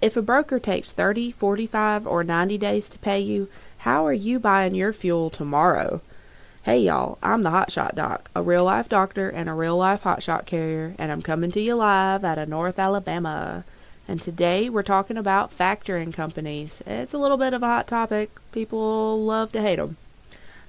If a broker takes 30, 45, or 90 days to pay you, how are you buying your fuel tomorrow? Hey y'all, I'm the Hotshot Doc, a real life doctor and a real life hotshot carrier, and I'm coming to you live out of North Alabama. And today we're talking about factoring companies. It's a little bit of a hot topic. People love to hate them.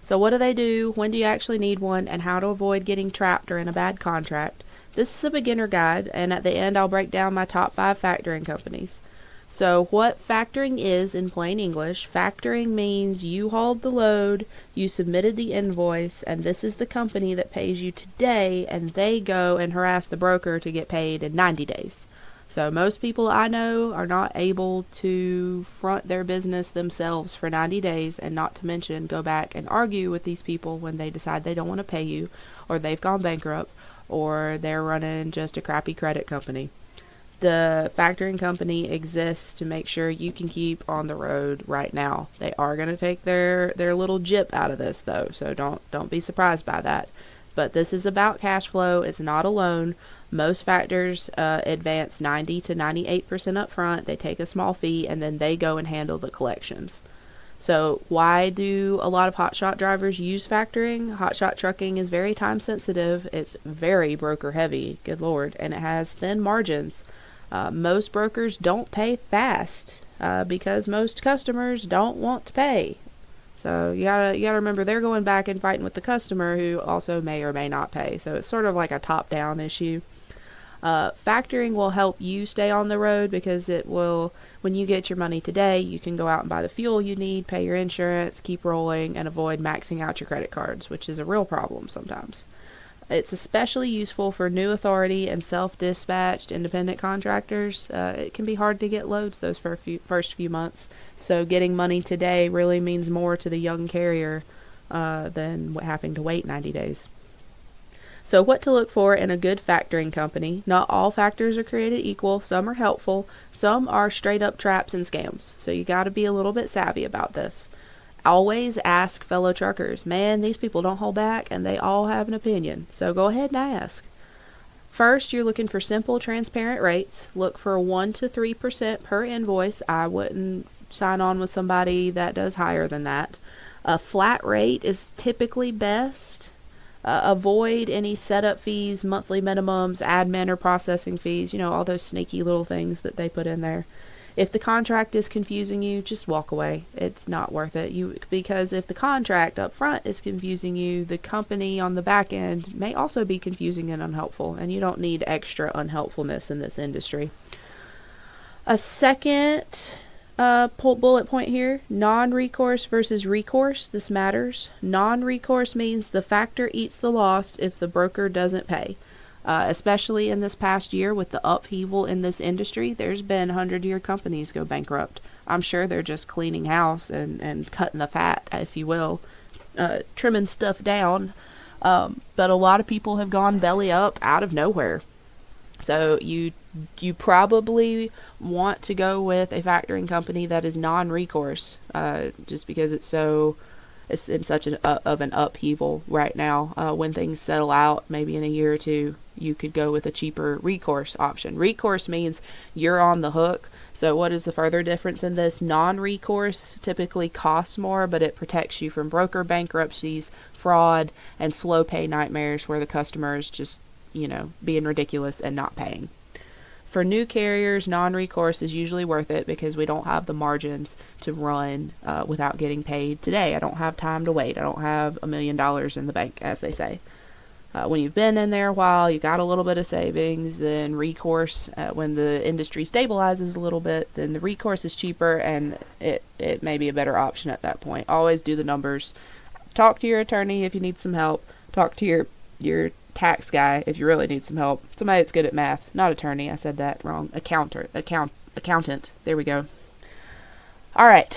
So what do they do? When do you actually need one? And how to avoid getting trapped or in a bad contract? This is a beginner guide, and at the end I'll break down my top 5 factoring companies. So what factoring is in plain English, factoring means you hauled the load, you submitted the invoice, and this is the company that pays you today, and they go and harass the broker to get paid in 90 days. So most people I know are not able to front their business themselves for 90 days, and not to mention go back and argue with these people when they decide they don't want to pay you, or they've gone bankrupt, or they're running just a crappy credit company. The factoring company exists to make sure you can keep on the road right now. They are going to take their little jip out of this though, so don't be surprised by that. But this is about cash flow. It's not a loan. Most factors advance 90 to 98% up front. They take a small fee and then they go and handle the collections. So why do a lot of hotshot drivers use factoring? Hotshot trucking is very time sensitive. It's very broker heavy, good lord, and it has thin margins. Most brokers don't pay fast because most customers don't want to pay. So you gotta remember they're going back and fighting with the customer who also may or may not pay. So it's sort of like a top-down issue. Factoring will help you stay on the road because it will, when you get your money today, you can go out and buy the fuel you need, pay your insurance, keep rolling, and avoid maxing out your credit cards, which is a real problem sometimes. It's especially useful for new authority and self-dispatched independent contractors. It can be hard to get loads those first few months, so getting money today really means more to the young carrier than having to wait 90 days. So what to look for in a good factoring company. Not all factors are created equal. Some are helpful. Some are straight up traps and scams. So you got to be a little bit savvy about this. Always ask fellow truckers. Man, these people don't hold back and they all have an opinion. So go ahead and ask. First, you're looking for simple, transparent rates. Look for 1 to 3% per invoice. I wouldn't sign on with somebody that does higher than that. A flat rate is typically best. Avoid any setup fees, monthly minimums, admin or processing fees, all those sneaky little things that they put in there. If the contract is confusing you, just walk away. It's not worth it. Because if the contract up front is confusing you, the company on the back end may also be confusing and unhelpful, and you don't need extra unhelpfulness in this industry. A second bullet point here, non-recourse versus recourse. This matters. Non-recourse means the factor eats the loss if the broker doesn't pay. Especially in this past year with the upheaval in this industry, there's been 100-year companies go bankrupt. I'm sure they're just cleaning house and cutting the fat, if you will, trimming stuff down. But a lot of people have gone belly up out of nowhere. So you probably want to go with a factoring company that is non-recourse, just because it's in such an upheaval right now. When things settle out, maybe in a year or two, you could go with a cheaper recourse option. Recourse means you're on the hook. So what is the further difference in this? Non-recourse typically costs more, but it protects you from broker bankruptcies, fraud, and slow pay nightmares where the customer is just, being ridiculous and not paying. For new carriers, non-recourse is usually worth it because we don't have the margins to run without getting paid today. I don't have time to wait. I don't have $1 million in the bank, as they say. When you've been in there a while, you got a little bit of savings, then recourse, when the industry stabilizes a little bit, then the recourse is cheaper and it may be a better option at that point. Always do the numbers. Talk to your attorney if you need some help. Talk to your tax guy if you really need some help. Somebody that's good at math. Not attorney, I said that wrong. Accountant. There we go. All right.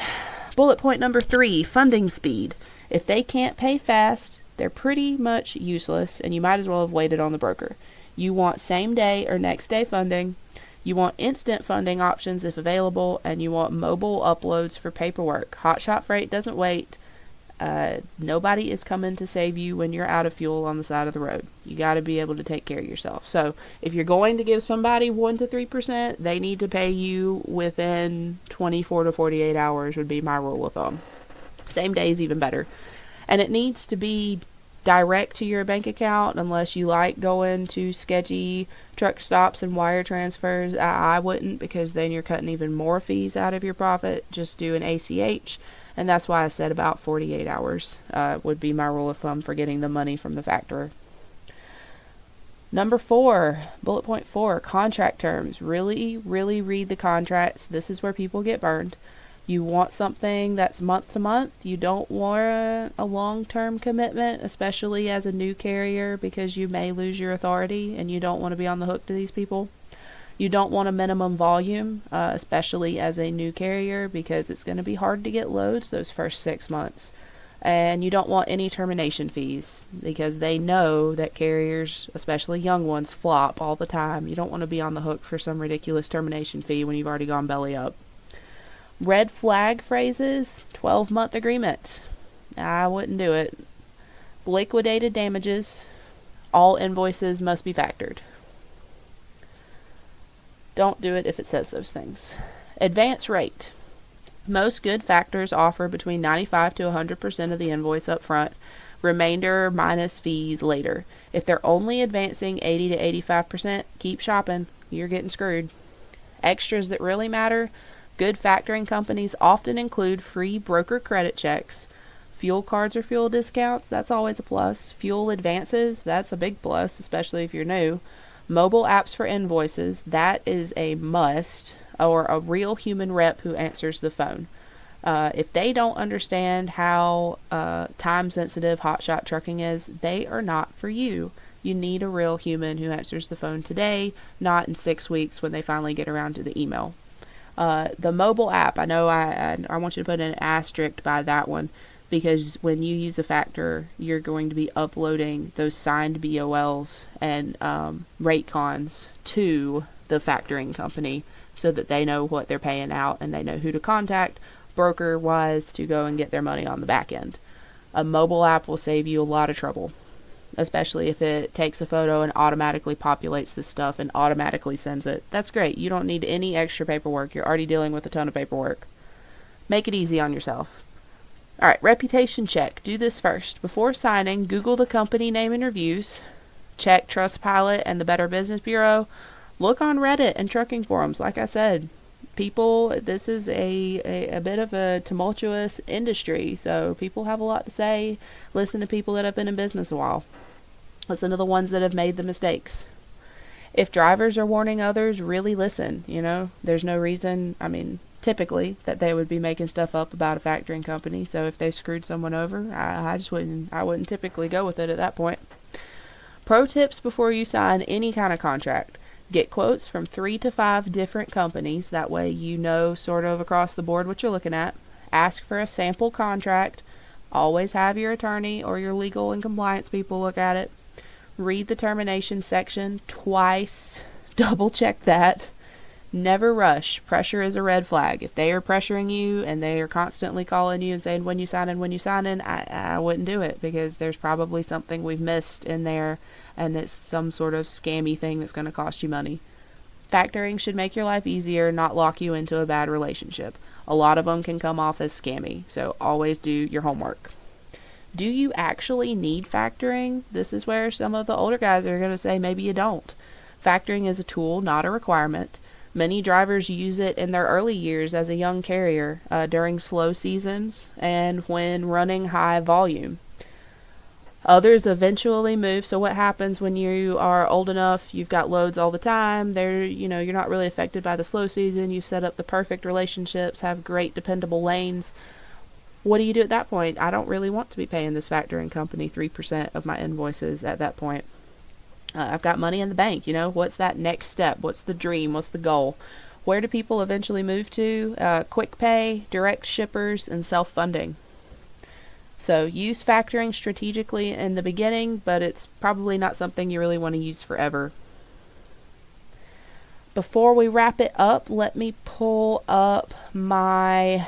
Bullet point number 3, funding speed. If they can't pay fast, they're pretty much useless, and you might as well have waited on the broker. You want same day or next day funding. You want instant funding options if available, and you want mobile uploads for paperwork. Hotshot Freight doesn't wait. Nobody is coming to save you when you're out of fuel on the side of the road. You got to be able to take care of yourself. So if you're going to give somebody 1 to 3%, they need to pay you within 24 to 48 hours would be my rule of thumb. Same day is even better. And it needs to be direct to your bank account unless you like going to sketchy truck stops and wire transfers. I wouldn't, because then you're cutting even more fees out of your profit. Just do an ACH, and that's why I said about 48 hours would be my rule of thumb for getting the money from the factorer. Number 4, bullet point 4, contract terms. Really read the contracts. This is where people get burned. You want something that's month to month. You don't want a long-term commitment, especially as a new carrier, because you may lose your authority and you don't want to be on the hook to these people. You don't want a minimum volume, especially as a new carrier, because it's going to be hard to get loads those first 6 months. And you don't want any termination fees, because they know that carriers, especially young ones, flop all the time. You don't want to be on the hook for some ridiculous termination fee when you've already gone belly up. Red flag phrases, 12-month agreement. I wouldn't do it. Liquidated damages. All invoices must be factored. Don't do it if it says those things. Advance rate. Most good factors offer between 95 to 100% of the invoice up front, remainder minus fees later. If they're only advancing 80 to 85%, keep shopping. You're getting screwed. Extras that really matter. Good factoring companies often include free broker credit checks, fuel cards or fuel discounts. That's always a plus. Fuel advances. That's a big plus, especially if you're new. Mobile apps for invoices. That is a must. Or a real human rep who answers the phone. If they don't understand how time-sensitive Hotshot trucking is, they are not for you. You need a real human who answers the phone today, not in 6 weeks when they finally get around to the email. The mobile app, I know I want you to put an asterisk by that one, because when you use a factor, you're going to be uploading those signed BOLs and rate cons to the factoring company so that they know what they're paying out and they know who to contact broker-wise to go and get their money on the back end. A mobile app will save you a lot of trouble, especially if it takes a photo and automatically populates the stuff and automatically sends it. That's great. You don't need any extra paperwork. You're already dealing with a ton of paperwork. Make it easy on yourself. All right, reputation check. Do this first. Before signing, Google the company name and reviews. Check Trustpilot and the Better Business Bureau. Look on Reddit and trucking forums. Like I said, people, this is a bit of a tumultuous industry, so people have a lot to say. Listen to people that have been in business a while. Listen to the ones that have made the mistakes. If drivers are warning others, really listen. There's no reason, typically, that they would be making stuff up about a factoring company. So if they screwed someone over, I wouldn't typically go with it at that point. Pro tips before you sign any kind of contract. Get quotes from 3 to 5 different companies. That way you know sort of across the board what you're looking at. Ask for a sample contract. Always have your attorney or your legal and compliance people look at it. Read the termination section twice. Double check that. Never rush. Pressure is a red flag. If they are pressuring you and they are constantly calling you and saying when you sign in, I wouldn't do it, because there's probably something we've missed in there and it's some sort of scammy thing that's going to cost you money. Factoring should make your life easier, not lock you into a bad relationship. A lot of them can come off as scammy, so always do your homework. Do you actually need factoring? This is where some of the older guys are going to say maybe you don't. Factoring is a tool, not a requirement. Many drivers use it in their early years as a young carrier during slow seasons and when running high volume. Others eventually move. So what happens when you are old enough, you've got loads all the time, you're not really affected by the slow season, you've set up the perfect relationships, have great dependable lanes. What do you do at that point? I don't really want to be paying this factoring company 3% of my invoices at that point. I've got money in the bank. What's that next step? What's the dream? What's the goal? Where do people eventually move to? Quick pay, direct shippers, and self-funding. So use factoring strategically in the beginning, but it's probably not something you really want to use forever. Before we wrap it up, let me pull up my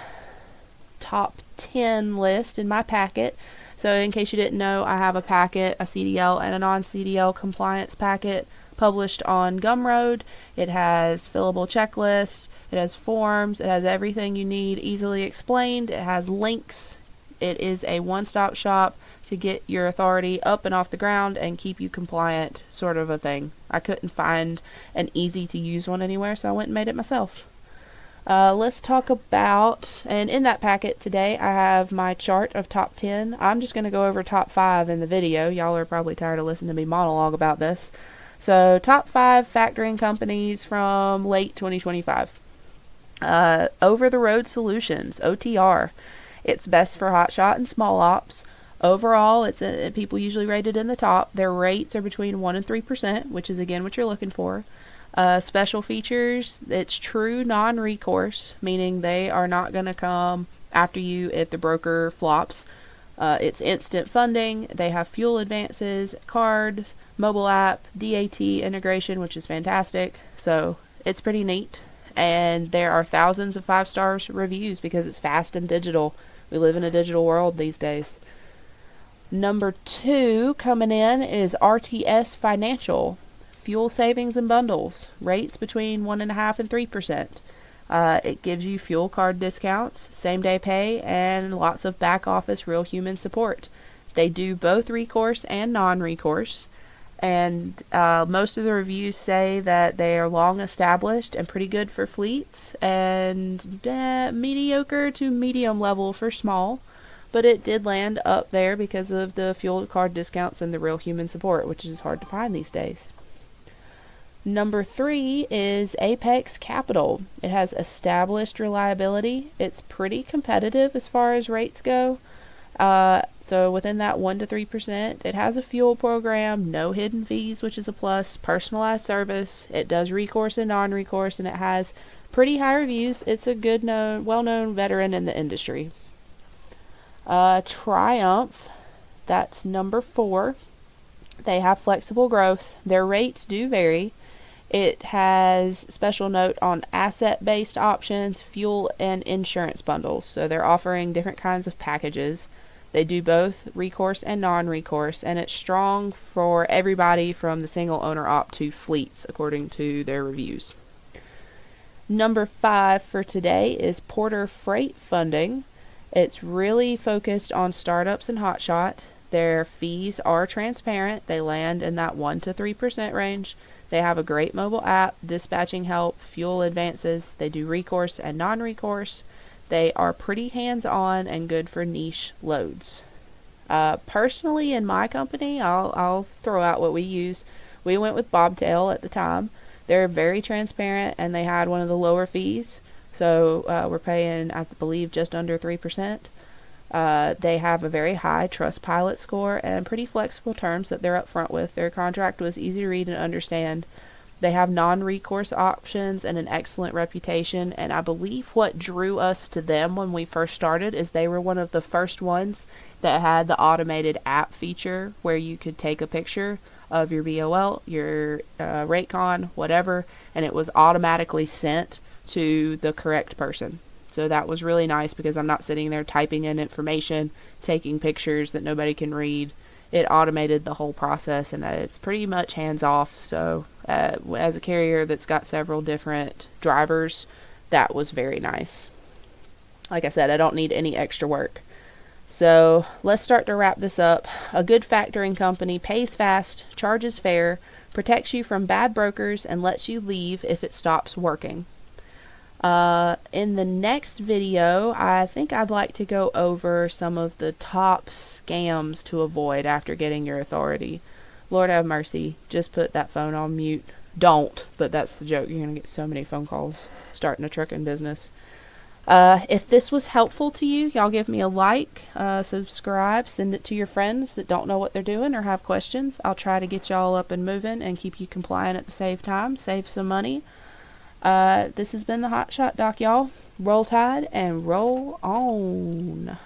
top 10 list in my packet. So in case you didn't know, I have a packet, a CDL and a non-CDL compliance packet published on Gumroad. It has fillable checklists, it has forms, it has everything you need easily explained, it has links. It is a one-stop shop to get your authority up and off the ground and keep you compliant, sort of a thing. I couldn't find an easy to use one anywhere, so I went and made it myself. Let's talk about, and in that packet today I have my chart of top 10. I'm just going to go over top 5 in the video. Y'all are probably tired of listening to me monologue about this. So top 5 factoring companies from late 2025. Over the Road Solutions, OTR. It's best for Hotshot and small ops. Overall, it's people usually rate it in the top. Their rates are between 1 and 3%, which is again what you're looking for. Special features, it's true non-recourse, meaning they are not going to come after you if the broker flops. It's instant funding. They have fuel advances, card, mobile app, DAT integration, which is fantastic. So it's pretty neat. And there are thousands of 5-star reviews because it's fast and digital. We live in a digital world these days. Number 2 coming in is RTS Financial. Fuel savings and bundles. Rates between 1.5% and 3%. It gives you fuel card discounts, same-day pay, and lots of back-office real human support. They do both recourse and non-recourse. And most of the reviews say that they are long established and pretty good for fleets, and mediocre to medium level for small. But it did land up there because of the fuel card discounts and the real human support, which is hard to find these days. Number 3 is Apex Capital. It has established reliability. It's pretty competitive as far as rates go. So within that 1 to 3%, it has a fuel program, no hidden fees, which is a plus, personalized service. It does recourse and non-recourse, and it has pretty high reviews. It's a good known, well-known veteran in the industry. Triumph, that's number 4. They have flexible growth. Their rates do vary. It has special note on asset-based options, fuel, and insurance bundles. So they're offering different kinds of packages. They do both recourse and non-recourse, and it's strong for everybody from the single owner op to fleets, according to their reviews. Number 5 for today is Porter Freight Funding. It's really focused on startups and Hotshot. Their fees are transparent. They land in that 1 to 3% range. They have a great mobile app, dispatching help, fuel advances. They do recourse and non-recourse. They are pretty hands-on and good for niche loads. Personally, in my company, I'll throw out what we use. We went with Bobtail at the time. They're very transparent, and they had one of the lower fees. So we're paying, I believe, just under 3%. They have a very high Trustpilot score and pretty flexible terms that they're upfront with. Their contract was easy to read and understand. They have non-recourse options and an excellent reputation, and I believe what drew us to them when we first started is they were one of the first ones that had the automated app feature where you could take a picture of your BOL, your Raycon, whatever, and it was automatically sent to the correct person. So that was really nice because I'm not sitting there typing in information, taking pictures that nobody can read. It automated the whole process, and it's pretty much hands-off. So as a carrier that's got several different drivers, that was very nice. Like I said, I don't need any extra work. So let's start to wrap this up. A good factoring company pays fast, charges fair, protects you from bad brokers, and lets you leave if it stops working. In the next video, I think I'd like to go over some of the top scams to avoid after getting your authority. Lord have mercy, just put that phone on mute. Don't, but that's the joke. You're going to get so many phone calls starting a trucking business. If this was helpful to you, y'all give me a like, subscribe, send it to your friends that don't know what they're doing or have questions. I'll try to get y'all up and moving and keep you compliant at the same time, save some money. This has been the Hotshot Doc, y'all. Roll Tide and roll on.